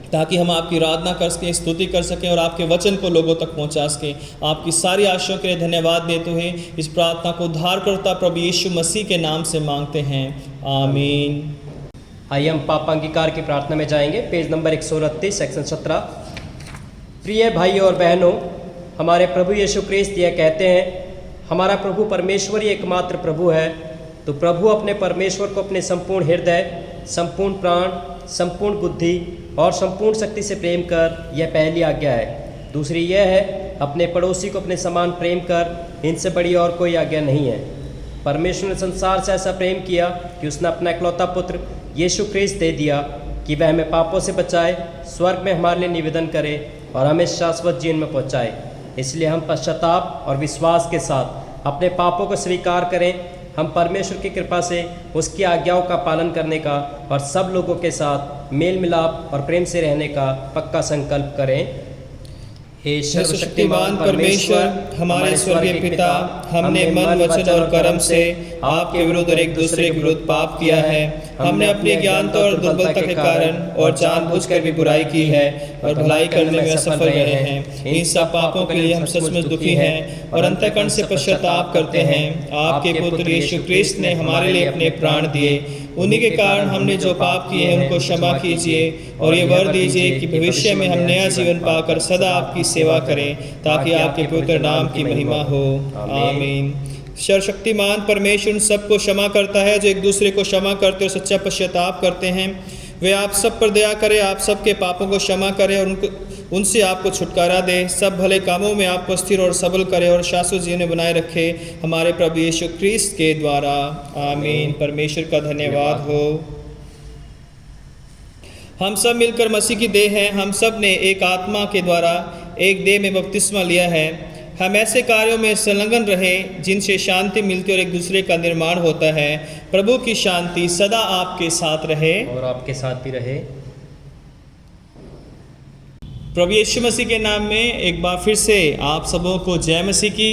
ताकि हम आपकी आराधना कर सकें, स्तुति कर सकें और आपके वचन को लोगों तक पहुंचा सकें। आपकी सारी आशीषों के लिए धन्यवाद देते हुए इस प्रार्थना को उद्धारकर्ता प्रभु यीशु मसीह के नाम से मांगते हैं, आमीन। आइए हम पाप अंगीकार की प्रार्थना में जाएंगे। Page number 129 section 17। प्रिय भाई और बहनों, हमारे प्रभु यीशु क्रिस्त यह कहते हैं, हमारा प्रभु परमेश्वर ही एकमात्र प्रभु है। तो प्रभु अपने परमेश्वर को अपने संपूर्ण हृदय, संपूर्ण प्राण, संपूर्ण बुद्धि और संपूर्ण शक्ति से प्रेम कर, यह पहली आज्ञा है। दूसरी यह है, अपने पड़ोसी को अपने समान प्रेम कर, इनसे बड़ी और कोई आज्ञा नहीं है। परमेश्वर ने संसार से ऐसा प्रेम किया कि उसने अपना इकलौता पुत्र यीशु क्रिस्त दे दिया कि वह हमें पापों से बचाए, स्वर्ग में हमारे लिए निवेदन करे और हमें शाश्वत जीवन में पहुँचाए। इसलिए हम पश्चाताप और विश्वास के साथ अपने पापों को स्वीकार करें। हम परमेश्वर की कृपा से उसकी आज्ञाओं का पालन करने का और सब लोगों के साथ मेल मिलाप और प्रेम से रहने का पक्का संकल्प करें। हे सर्वशक्तिमान परमेश्वर, हमारे स्वर्गीय पिता, हमने मन, वचन और कर्म से आपके विरुद्ध और एक दूसरे के विरुद्ध पाप किया है। हमने अपनी ज्ञानता और दुर्बलता के कारण और जानबूझकर भी बुराई की है और भलाई करने में असफल रहे हैं। इन सब पापों के लिए हम सचमुच दुखी हैं और अंतःकरण से पश्चाताप करते हैं। आपके पुत्र यीशु क्रिस्त ने हमारे लिए अपने प्राण दिए, उन्हीं के कारण हमने जो पाप किए हैं उनको क्षमा कीजिए और ये वर दीजिए कि भविष्य में हम नया जीवन पाकर सदा आपकी सेवा करें, ताकि आपके पवित्र नाम की महिमा हो, आमीन। सर्वशक्तिमान परमेश्वर उन सबको क्षमा करता है जो एक दूसरे को क्षमा करते और सच्चा पश्चाताप करते हैं। वे आप सब पर दया करें, आप सबके पापों को क्षमा करें और उनसे आपको छुटकारा दे, सब भले कामों में आपको स्थिर और सबल करे और शाश्वत जीवन बनाए रखे, हमारे प्रभु यीशु क्रिस्त के द्वारा, आमीन। परमेश्वर का धन्यवाद हो। हम सब मिलकर मसीह की देह हैं, हम सब ने एक आत्मा के द्वारा एक देह में बपतिस्मा लिया है। हम ऐसे कार्यों में संलग्न रहें जिनसे शांति मिलती और एक दूसरे का निर्माण होता है। प्रभु की शांति सदा आपके साथ रहे और आपके साथ भी रहे। प्रभु यीशु मसीह के नाम में एक बार फिर से आप सबों को जय मसीह की।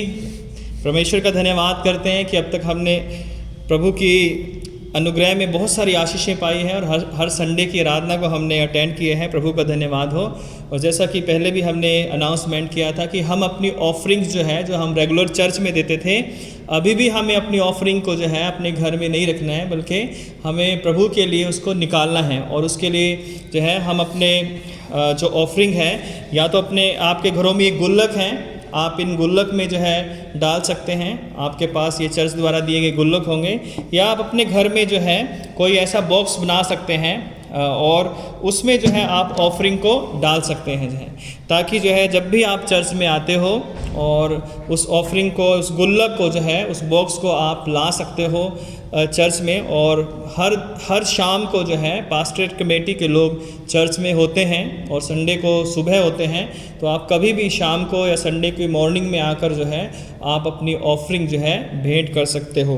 परमेश्वर का धन्यवाद करते हैं कि अब तक हमने प्रभु की अनुग्रह में बहुत सारी आशीषें पाई हैं और हर संडे की आराधना को हमने अटेंड किए हैं। प्रभु का धन्यवाद हो। और जैसा कि पहले भी हमने अनाउंसमेंट किया था कि हम अपनी ऑफरिंग्स जो है जो हम रेगुलर चर्च में देते थे, अभी भी हमें अपनी ऑफरिंग को जो है अपने घर में नहीं रखना है, बल्कि हमें प्रभु के लिए उसको निकालना है। और उसके लिए जो है हम अपने जो ऑफरिंग है, या तो अपने आपके घरों में ये गुल्लक हैं, आप इन गुल्लक में जो है डाल सकते हैं। आपके पास ये चर्च द्वारा दिए गए गुल्लक होंगे, या आप अपने घर में जो है कोई ऐसा बॉक्स बना सकते हैं और उसमें जो है आप ऑफरिंग को डाल सकते हैं जो है, ताकि जो है जब भी आप चर्च में आते हो और उस ऑफरिंग को, उस गुल्लक को जो है, उस बॉक्स को आप ला सकते हो चर्च में। और हर शाम को जो है पास्टरेट कमेटी के लोग चर्च में होते हैं और संडे को सुबह होते हैं, तो आप कभी भी शाम को या संडे की मॉर्निंग में आकर जो है आप अपनी ऑफरिंग जो है भेंट कर सकते हो।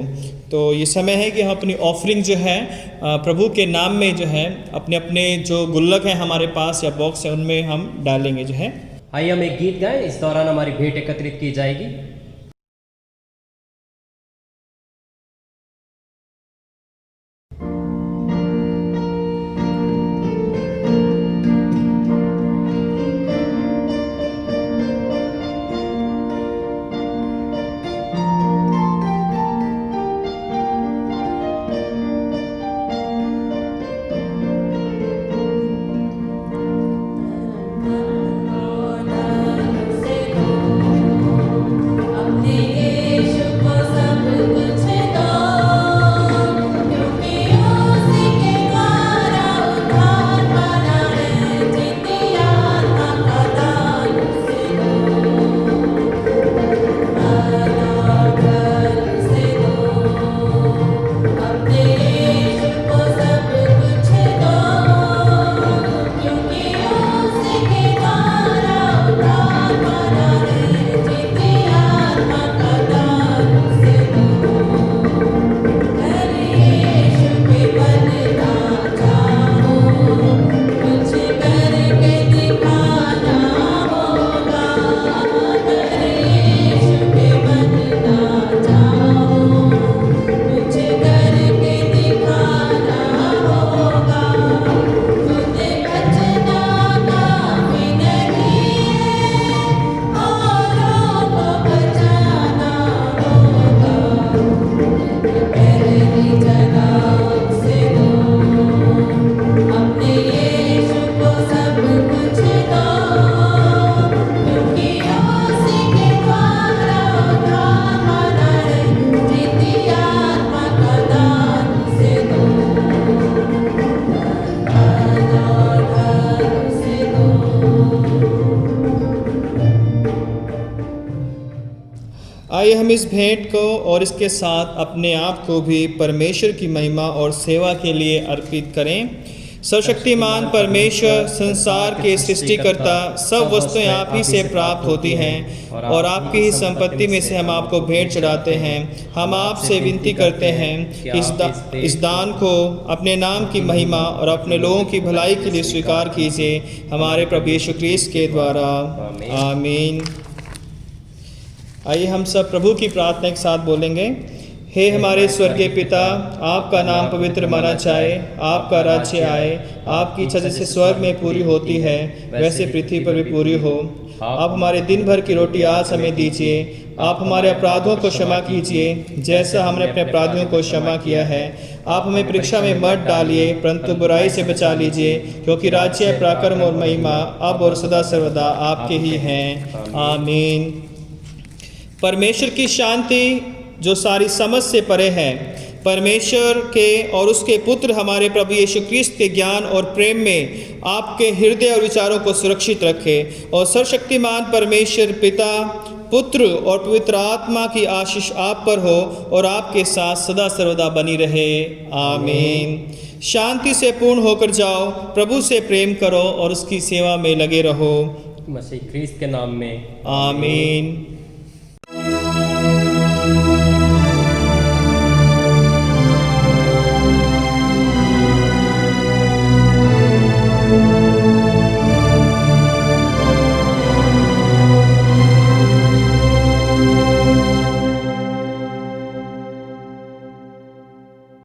तो ये समय है कि हम अपनी ऑफरिंग जो है प्रभु के नाम में जो है अपने अपने जो गुल्लक हैं हमारे पास या बॉक्स है उनमें हम डालेंगे जो है। आइए हम एक गीत गाएं, इस दौरान हमारी भेंट एकत्रित की जाएगी। आइए हम इस भेंट को और इसके साथ अपने आप को भी परमेश्वर की महिमा और सेवा के लिए अर्पित करें। सर्वशक्तिमान परमेश्वर, संसार के सृष्टिकर्ता, सब वस्तुएं आप ही से प्राप्त होती हैं और आपकी ही संपत्ति में से हम आपको भेंट चढ़ाते हैं। हम आपसे विनती करते हैं कि इस दान को अपने नाम की महिमा और अपने लोगों की भलाई के लिए स्वीकार कीजिए, हमारे प्रभु यीशु क्रिस्त के द्वारा। आमीन। आइए हम सब प्रभु की प्रार्थना के साथ बोलेंगे। हे हमारे स्वर्गीय पिता, आपका नाम पवित्र माना जाए, आपका राज्य आए, आपकी इच्छा जैसे स्वर्ग में पूरी होती है वैसे पृथ्वी पर भी पूरी हो। आप हमारे दिन भर की रोटी आज हमें दीजिए। आप हमारे अपराधों को क्षमा कीजिए जैसा हमने अपने अपराधियों को क्षमा किया है। आप हमें परीक्षा में मत डालिए परंतु बुराई से बचा लीजिए, क्योंकि राज्य, पराक्रम और महिमा अब और सदा सर्वदा आपके ही हैं। आमीन। परमेश्वर की शांति जो सारी समझ से परे है, परमेश्वर के और उसके पुत्र हमारे प्रभु यीशु क्रिस्त के ज्ञान और प्रेम में आपके हृदय और विचारों को सुरक्षित रखे, और सर्वशक्तिमान परमेश्वर पिता, पुत्र और पवित्र आत्मा की आशीष आप पर हो और आपके साथ सदा सर्वदा बनी रहे। आमीन। शांति से पूर्ण होकर जाओ, प्रभु से प्रेम करो और उसकी सेवा में लगे रहो। मसीह क्रिस्त के नाम में आमीन।